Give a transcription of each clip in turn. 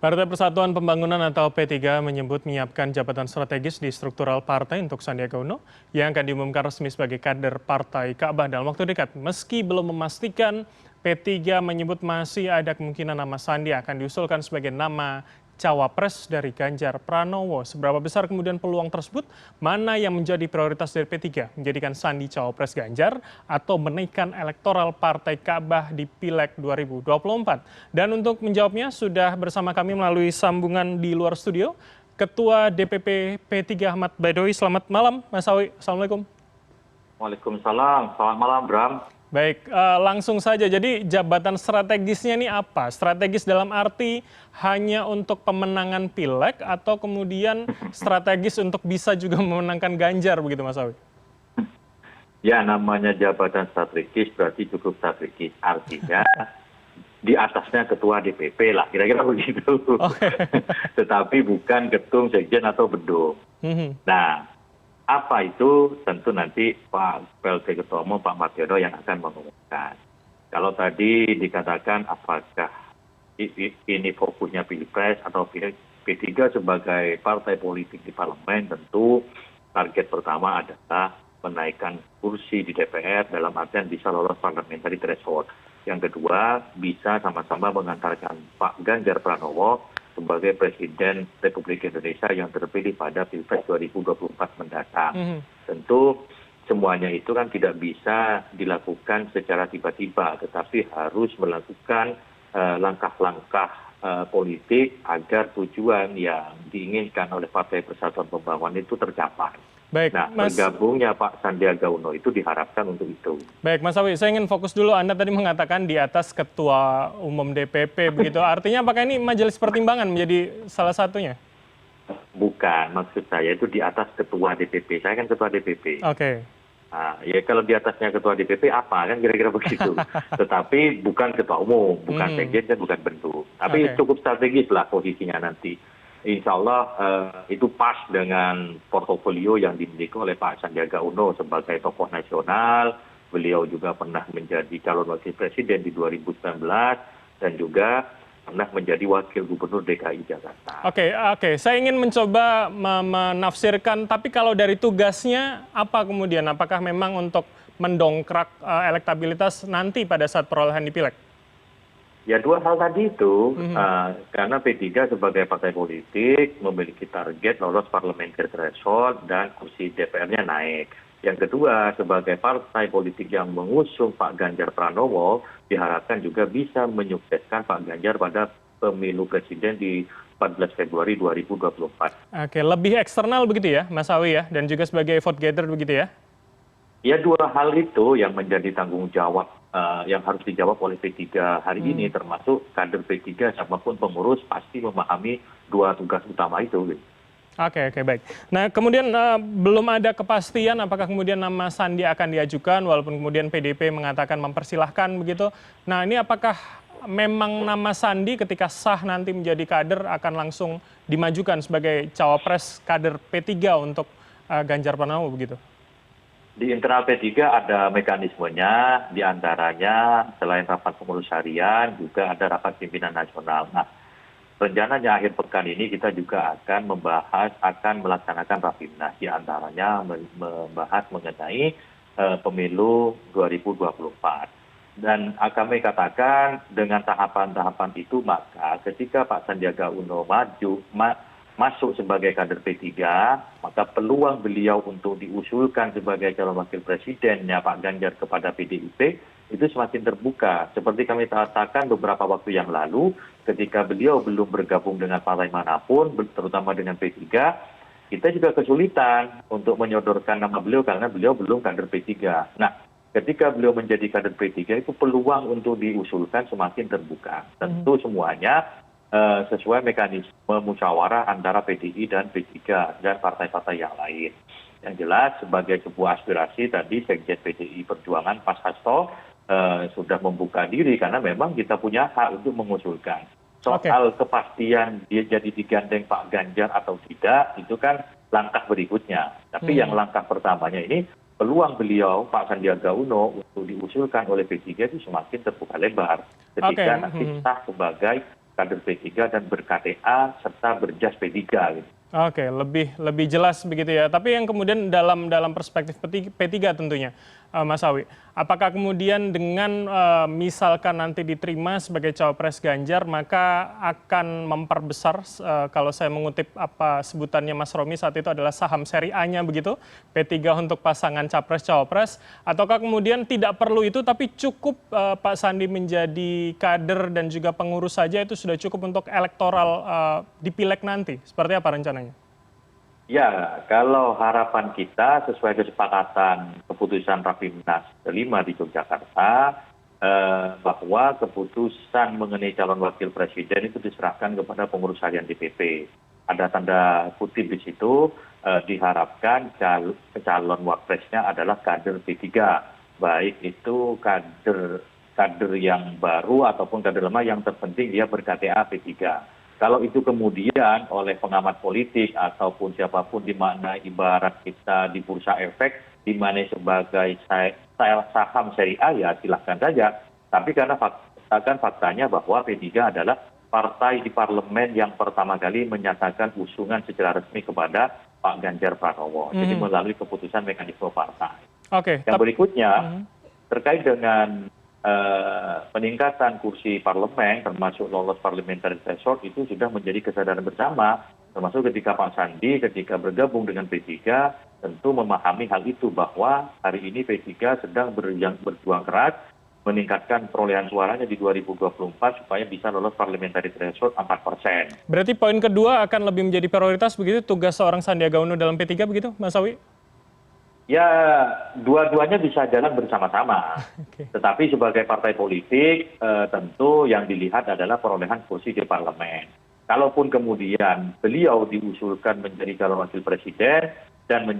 Partai Persatuan Pembangunan atau P3 menyebut menyiapkan jabatan strategis di struktural partai untuk Sandiaga Uno yang akan diumumkan resmi sebagai kader Partai Ka'bah dalam waktu dekat. Meski belum memastikan, P3 menyebut masih ada kemungkinan nama Sandi akan diusulkan sebagai nama cawapres dari Ganjar Pranowo. Seberapa besar kemudian peluang tersebut? Mana yang menjadi prioritas dari P3? Menjadikan Sandi cawapres Ganjar atau menaikkan elektoral Partai Ka'bah di Pileg 2024? Dan untuk menjawabnya sudah bersama kami melalui sambungan di luar studio, Ketua DPP P3 Ahmad Baidowi. Selamat malam, Mas Awi. Assalamualaikum. Waalaikumsalam, selamat malam Bram. Baik, langsung saja. Jadi jabatan strategisnya ini apa? Strategis dalam arti hanya untuk pemenangan Pileg atau kemudian strategis untuk bisa juga memenangkan Ganjar begitu Mas Awi? Ya, namanya jabatan strategis berarti cukup strategis. Artinya di atasnya ketua DPP lah, kira-kira begitu. Tetapi bukan ketum, sekjen atau bedung. Nah, apa itu tentu nanti Pak PLT Ketua Umum Pak Mardiono yang akan mengumumkan. Kalau tadi dikatakan apakah ini fokusnya Pilpres atau P3 sebagai partai politik di parlemen, tentu target pertama adalah menaikkan kursi di DPR dalam artian bisa lolos parliamentary threshold. Yang kedua, bisa sama-sama mengantarkan Pak Ganjar Pranowo sebagai Presiden Republik Indonesia yang terpilih pada Pilpres 2024 mendatang. Tentu semuanya itu kan tidak bisa dilakukan secara tiba-tiba, tetapi harus melakukan langkah-langkah politik agar tujuan yang diinginkan oleh Partai Persatuan Pembangunan itu tercapai. Baik, Nah, Mas. bergabungnya Pak Sandiaga Uno itu diharapkan untuk itu. Baik, Mas Awi, saya ingin fokus dulu. Anda tadi mengatakan di atas Ketua Umum DPP begitu. Artinya apakah ini majelis pertimbangan menjadi salah satunya? Bukan, maksud saya itu di atas Ketua DPP. Saya kan Ketua DPP. Oke. Nah, ya kalau di atasnya Ketua DPP apa kan kira-kira begitu. Tetapi bukan Ketua Umum, bukan sekjen dan bukan bentuk. Tapi cukup strategis lah posisinya nanti. Insya Allah itu pas dengan portofolio yang dimiliki oleh Pak Sandiaga Uno sebagai tokoh nasional. Beliau juga pernah menjadi calon wakil presiden di 2019 dan juga pernah menjadi wakil gubernur DKI Jakarta. Oke. Saya ingin mencoba menafsirkan, tapi kalau dari tugasnya apa kemudian? Apakah memang untuk mendongkrak elektabilitas nanti pada saat perolehan di Pileg? Ya, dua hal tadi itu, karena P3 sebagai partai politik memiliki target lolos parliamentary threshold dan kursi DPR-nya naik. Yang kedua, sebagai partai politik yang mengusung Pak Ganjar Pranowo, diharapkan juga bisa menyukseskan Pak Ganjar pada pemilu presiden di 14 Februari 2024. Oke, lebih eksternal begitu ya, Mas Awi ya, dan juga sebagai vote gather begitu ya? Ya, dua hal itu yang menjadi tanggung jawab yang harus dijawab oleh P3 hari ini, termasuk kader P3 siapapun pengurus pasti memahami dua tugas utama itu. Oke, baik. Nah, kemudian belum ada kepastian apakah kemudian nama Sandi akan diajukan, walaupun kemudian PDP mengatakan mempersilahkan begitu. Nah, ini apakah memang nama Sandi ketika sah nanti menjadi kader akan langsung dimajukan sebagai cawapres kader P3 untuk Ganjar Pranowo begitu? Di internal P3 ada mekanismenya, diantaranya selain rapat pengurus harian, juga ada rapat pimpinan nasional. Nah, rencananya akhir pekan ini kita juga akan melaksanakan rapimnas, diantaranya membahas mengenai pemilu 2024. Dan kami katakan dengan tahapan-tahapan itu, maka ketika Pak Sandiaga Uno masuk sebagai kader P3, maka peluang beliau untuk diusulkan sebagai calon wakil presidennya Pak Ganjar kepada PDIP itu semakin terbuka. Seperti kami katakan beberapa waktu yang lalu, ketika beliau belum bergabung dengan partai manapun, terutama dengan P3, kita juga kesulitan untuk menyodorkan nama beliau karena beliau belum kader P3. Nah, ketika beliau menjadi kader P3, itu peluang untuk diusulkan semakin terbuka. Tentu semuanya sesuai mekanisme musyawarah antara PDI dan P3 dan partai-partai yang lain. Yang jelas sebagai sebuah aspirasi tadi Sekjen PDI Perjuangan Pak Hasto sudah membuka diri karena memang kita punya hak untuk mengusulkan. Soal kepastian dia jadi digandeng Pak Ganjar atau tidak, itu kan langkah berikutnya. Tapi yang langkah pertamanya ini, peluang beliau Pak Sandiaga Uno untuk diusulkan oleh P3 itu semakin terbuka lebar ketika nanti sah sebagai kader P3 dan ber-KTA serta berjas P3 gitu. Oke, lebih jelas begitu ya. Tapi yang kemudian dalam perspektif P3 tentunya, Mas Awi, apakah kemudian dengan misalkan nanti diterima sebagai cawapres Ganjar, maka akan memperbesar, kalau saya mengutip apa sebutannya Mas Romi saat itu adalah saham seri A-nya begitu, P3 untuk pasangan capres-cawapres, ataukah kemudian tidak perlu itu tapi cukup Pak Sandi menjadi kader dan juga pengurus saja itu sudah cukup untuk elektoral di pileg nanti? Seperti apa rencananya? Ya, kalau harapan kita sesuai kesepakatan keputusan Rapimnas kelima di Yogyakarta, bahwa keputusan mengenai calon wakil presiden itu diserahkan kepada pengurus harian DPP. Ada tanda kutip di situ, diharapkan calon wapresnya adalah kader P3, baik itu kader yang baru ataupun kader lama, yang terpenting dia ber-KTA P3. Kalau itu kemudian oleh pengamat politik ataupun siapapun dimaknai ibarat kita di bursa efek, dimaknai sebagai saham seri A, ya silahkan saja. Tapi karena faktanya bahwa P3 adalah partai di parlemen yang pertama kali menyatakan usungan secara resmi kepada Pak Ganjar Pranowo. Jadi melalui keputusan mekanisme partai. Oke. Yang berikutnya, terkait dengan peningkatan kursi parlemen termasuk lolos parliamentary threshold itu sudah menjadi kesadaran bersama, termasuk ketika Pak Sandi ketika bergabung dengan P3 tentu memahami hal itu, bahwa hari ini P3 sedang berjuang keras meningkatkan perolehan suaranya di 2024 supaya bisa lolos parliamentary threshold 4%. Berarti poin kedua akan lebih menjadi prioritas begitu, tugas seorang Sandiaga Uno dalam P3 begitu, Mas Awi? Ya, dua-duanya bisa jalan bersama-sama. Tetapi sebagai partai politik, tentu yang dilihat adalah perolehan kursi di parlemen. Kalaupun kemudian beliau diusulkan menjadi calon wakil presiden dan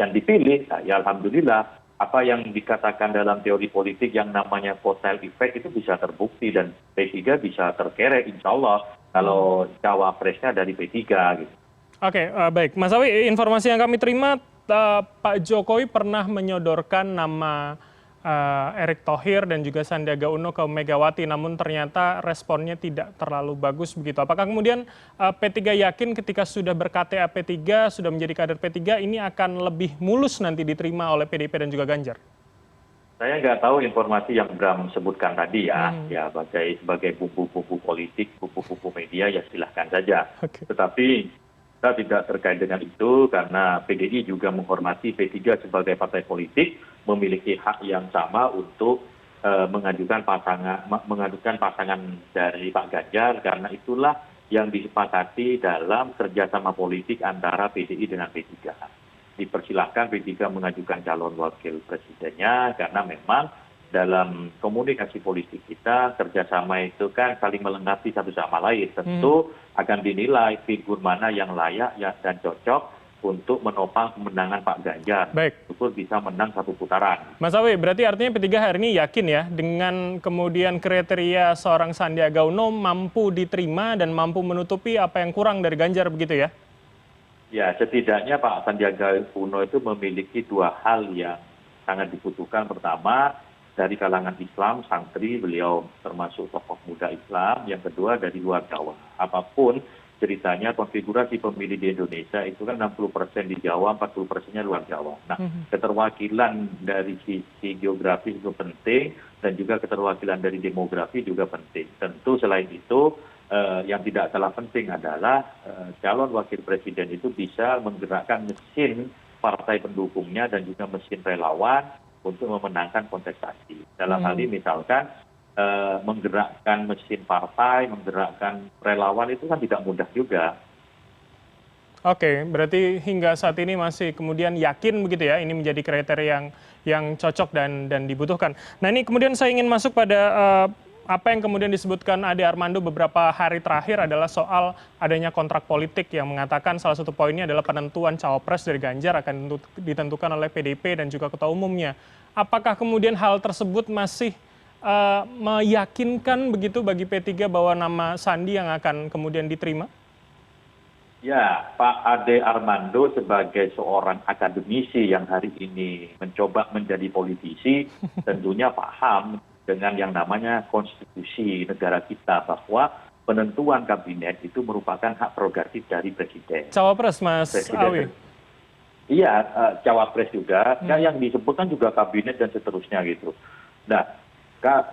dipilih, ya alhamdulillah, apa yang dikatakan dalam teori politik yang namanya kotel effect itu bisa terbukti dan P3 bisa terkerek insya Allah kalau cawapresnya dari P3 gitu. Oke, baik. Mas Awi, informasi yang kami terima, Pak Jokowi pernah menyodorkan nama Erick Thohir dan juga Sandiaga Uno ke Megawati, namun ternyata responnya tidak terlalu bagus begitu. Apakah kemudian P3 yakin ketika sudah ber-KTA P3, sudah menjadi kader P3, ini akan lebih mulus nanti diterima oleh PDIP dan juga Ganjar? Saya nggak tahu informasi yang Bram sebutkan tadi ya, ya sebagai bumbu-bumbu politik, bumbu-bumbu media, ya silahkan saja. Tetapi kita tidak terkait dengan itu karena PDI juga menghormati P3 sebagai partai politik, memiliki hak yang sama untuk mengajukan pasangan dari Pak Ganjar, karena itulah yang disepakati dalam kerjasama politik antara PDI dengan P3. Dipersilahkan P3 mengajukan calon wakil presidennya karena memang dalam komunikasi politik kita, kerjasama itu kan saling melengkapi satu sama lain. Tentu akan dinilai figur mana yang layak dan cocok untuk menopang kemenangan Pak Ganjar. Baik. Syukur bisa menang satu putaran. Mas Awi, berarti artinya P3 hari ini yakin ya dengan kemudian kriteria seorang Sandiaga Uno mampu diterima dan mampu menutupi apa yang kurang dari Ganjar begitu ya? Ya, setidaknya Pak Sandiaga Uno itu memiliki dua hal yang sangat dibutuhkan. Pertama, dari kalangan Islam, santri, beliau termasuk tokoh muda Islam. Yang kedua dari luar Jawa. Apapun ceritanya, konfigurasi pemilih di Indonesia itu kan 60% di Jawa, 40%-nya luar Jawa. Nah, keterwakilan dari sisi geografis itu penting, dan juga keterwakilan dari demografi juga penting. Tentu selain itu, yang tidak kalah penting adalah calon wakil presiden itu bisa menggerakkan mesin partai pendukungnya dan juga mesin relawan untuk memenangkan kontestasi. Dalam hal ini misalkan menggerakkan mesin partai, menggerakkan relawan itu kan tidak mudah juga. Oke, berarti hingga saat ini masih kemudian yakin begitu ya, ini menjadi kriteria yang cocok dan dibutuhkan. Nah ini kemudian saya ingin masuk pada apa yang kemudian disebutkan Ade Armando beberapa hari terakhir adalah soal adanya kontrak politik yang mengatakan salah satu poinnya adalah penentuan cawapres dari Ganjar akan ditentukan oleh PDIP dan juga ketua umumnya. Apakah kemudian hal tersebut masih meyakinkan begitu bagi P3 bahwa nama Sandi yang akan kemudian diterima? Ya, Pak Ade Armando sebagai seorang akademisi yang hari ini mencoba menjadi politisi tentunya paham dengan yang namanya konstitusi negara kita, bahwa penentuan kabinet itu merupakan hak prerogatif dari presiden. Cawapres, Mas Awi. Iya, cawapres juga. Yang disebutkan juga kabinet dan seterusnya gitu. Nah,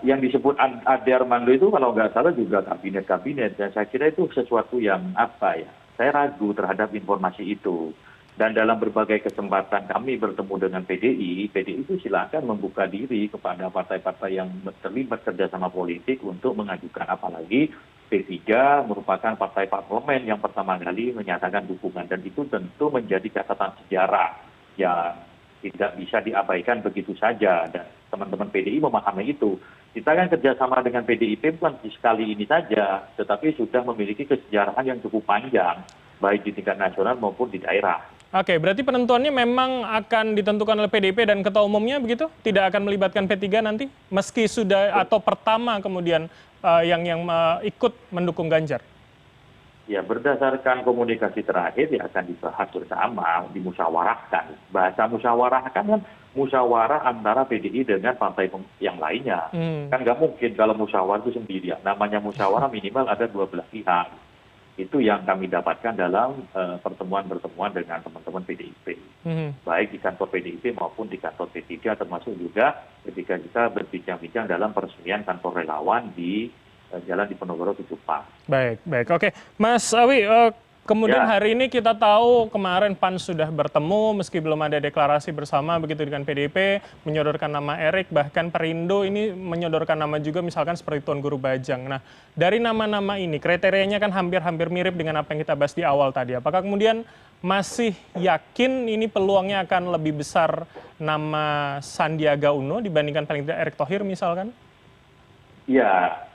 yang disebut Ade Armando itu kalau nggak salah juga kabinet-kabinet. Dan saya kira itu sesuatu yang apa ya, saya ragu terhadap informasi itu. Dan dalam berbagai kesempatan kami bertemu dengan PDI itu silakan membuka diri kepada partai-partai yang terlibat kerjasama politik untuk mengajukan, apalagi P3 merupakan partai parlemen yang pertama kali menyatakan dukungan. Dan itu tentu menjadi catatan sejarah yang tidak bisa diabaikan begitu saja. Dan teman-teman PDI memahami itu. Kita kan kerjasama dengan PDIP bukan sekali ini saja, tetapi sudah memiliki kesejarahan yang cukup panjang, baik di tingkat nasional maupun di daerah. Oke, berarti penentuannya memang akan ditentukan oleh PDIP dan ketua umumnya begitu? Tidak akan melibatkan P3 nanti? Meski sudah atau pertama kemudian yang ikut mendukung Ganjar? Ya, berdasarkan komunikasi terakhir ya akan dibahas bersama, dimusyawarahkan. Bahasa musyawarahkan kan musyawarah antara PDI dengan partai yang lainnya. Kan nggak mungkin kalau musyawarah itu sendirian. Namanya musyawarah minimal ada 12 pihak. Itu yang kami dapatkan dalam pertemuan-pertemuan dengan teman-teman PDIP. Baik di kantor PDIP maupun di kantor P3, termasuk juga ketika kita berbincang-bincang dalam peresmian kantor relawan di Jalan Diponegoro 74. Baik. Oke. Mas Awi, kemudian hari ini kita tahu kemarin PAN sudah bertemu, meski belum ada deklarasi bersama begitu dengan PDIP, menyodorkan nama Erik, bahkan Perindo ini menyodorkan nama juga misalkan seperti Tuan Guru Bajang. Nah, dari nama-nama ini, kriterianya kan hampir-hampir mirip dengan apa yang kita bahas di awal tadi. Apakah kemudian masih yakin ini peluangnya akan lebih besar nama Sandiaga Uno dibandingkan paling tidak Erick Thohir misalkan? Ya,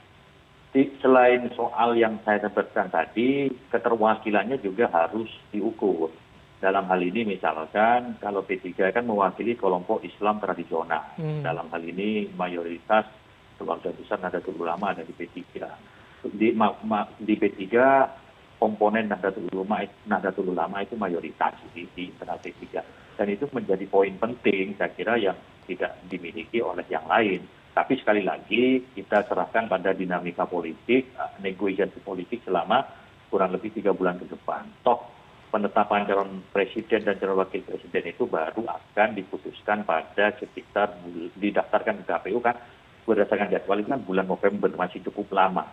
selain soal yang saya sebutkan tadi, keterwakilannya juga harus diukur. Dalam hal ini misalkan kalau P3 kan mewakili kelompok Islam tradisional. Dalam hal ini mayoritas keluarga besar Nahdlatul Ulama ada di P3. Di P3 komponen Nahdlatul Ulama itu mayoritas di internal P3. Dan itu menjadi poin penting saya kira yang tidak dimiliki oleh yang lain. Tapi sekali lagi kita serahkan pada dinamika politik, negosiasi politik selama kurang lebih 3 bulan ke depan. Toh penetapan calon presiden dan calon wakil presiden itu baru akan diputuskan pada sekitar didaftarkan ke KPU kan berdasarkan jadwal itu kan bulan November, masih cukup lama.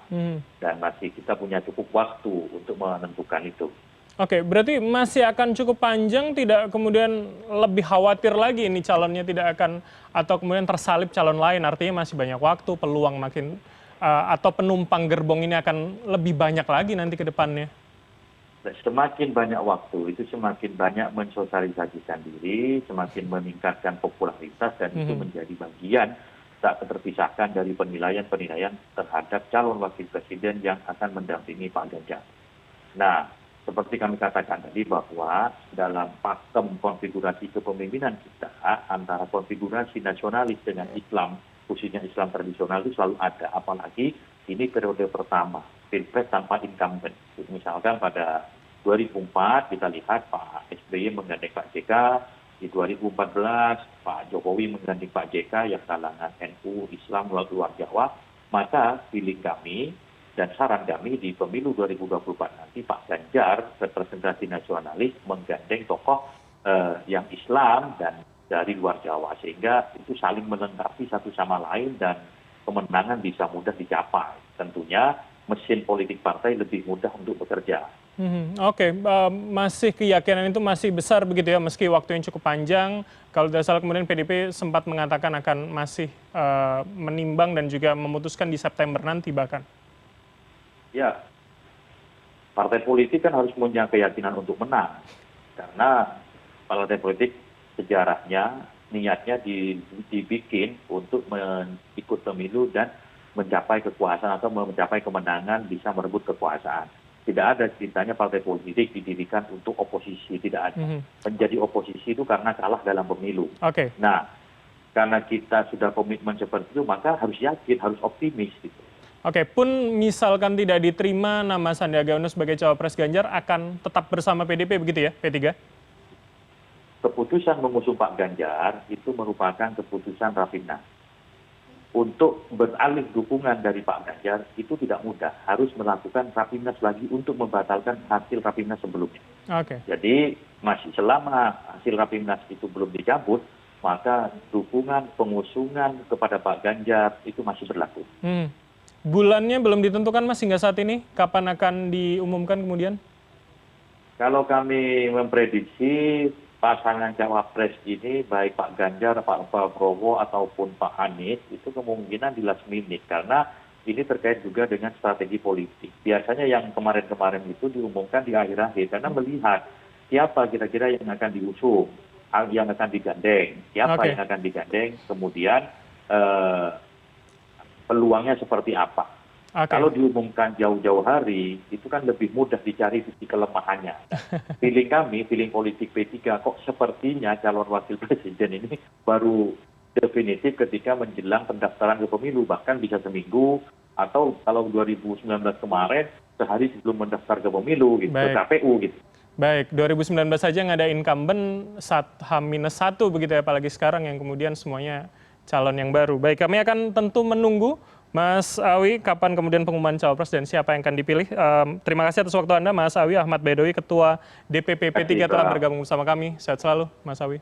Dan masih kita punya cukup waktu untuk menentukan itu. Oke, berarti masih akan cukup panjang, tidak kemudian lebih khawatir lagi ini calonnya tidak akan, atau kemudian tersalip calon lain, artinya masih banyak waktu, peluang makin, atau penumpang gerbong ini akan lebih banyak lagi nanti ke depannya? Semakin banyak waktu, itu semakin banyak mensosialisasikan diri, semakin meningkatkan popularitas, dan itu menjadi bagian tak terpisahkan dari penilaian-penilaian terhadap calon wakil presiden yang akan mendampingi Pak Ganjar. Nah, seperti kami katakan tadi bahwa dalam pakem konfigurasi kepemimpinan kita antara konfigurasi nasionalis dengan Islam, khususnya Islam tradisional itu selalu ada. Apalagi ini periode pertama, pilpres tanpa incumbent. Misalkan pada 2004 kita lihat Pak SBY menggandeng Pak JK, di 2014 Pak Jokowi menggandeng Pak JK yang kalangan NU Islam luar Jawa, maka pilih kami dan saran kami di pemilu 2024 nanti Pak Ganjar representasi nasionalis menggandeng tokoh yang Islam dan dari luar Jawa, sehingga itu saling melengkapi satu sama lain dan kemenangan bisa mudah dicapai. Tentunya mesin politik partai lebih mudah untuk bekerja. Oke, masih keyakinan itu masih besar begitu ya, meski waktu yang cukup panjang. Kalau tidak salah kemudian PDIP sempat mengatakan akan masih menimbang dan juga memutuskan di September nanti bahkan. Ya, partai politik kan harus punya keyakinan untuk menang. Karena partai politik sejarahnya, niatnya dibikin untuk ikut pemilu dan mencapai kekuasaan atau mencapai kemenangan, bisa merebut kekuasaan. Tidak ada ceritanya partai politik didirikan untuk oposisi, tidak ada. Menjadi oposisi itu karena kalah dalam pemilu. Nah, karena kita sudah komitmen seperti itu, maka harus yakin, harus optimis gitu. Oke, pun misalkan tidak diterima nama Sandiaga Uno sebagai cawapres Ganjar, akan tetap bersama PDIP begitu ya, P3? Keputusan mengusung Pak Ganjar itu merupakan keputusan Rapimnas. untuk beralih dukungan dari Pak Ganjar itu tidak mudah. Harus melakukan rapimnas lagi untuk membatalkan hasil rapimnas sebelumnya. Oke. Jadi masih selama hasil rapimnas itu belum dicabut, maka dukungan pengusungan kepada Pak Ganjar itu masih berlaku. Bulannya belum ditentukan Mas hingga saat ini, kapan akan diumumkan kemudian? Kalau kami memprediksi pasangan cawapres ini baik Pak Ganjar, Pak Prabowo ataupun Pak Anies itu kemungkinan di last minute karena ini terkait juga dengan strategi politik. Biasanya yang kemarin-kemarin itu diumumkan di akhir-akhir karena melihat siapa kira-kira yang akan diusung, yang akan digandeng, siapa yang akan digandeng, kemudian peluangnya seperti apa. Kalau diumumkan jauh-jauh hari, itu kan lebih mudah dicari sisi kelemahannya. Feeling kami, feeling politik P3, kok sepertinya calon wakil presiden ini baru definitif ketika menjelang pendaftaran ke pemilu, bahkan bisa seminggu, atau kalau 2019 kemarin, sehari sebelum mendaftar ke pemilu, gitu, ke KPU. Gitu. Baik, 2019 saja yang ada incumbent H-1 begitu ya, apalagi sekarang yang kemudian semuanya calon yang baru. Baik, kami akan tentu menunggu Mas Awi, kapan kemudian pengumuman cawapres dan siapa yang akan dipilih. Terima kasih atas waktu Anda, Mas Awi Ahmad Baidowi, Ketua DPP P3 telah bergabung bersama kami. Sehat selalu, Mas Awi.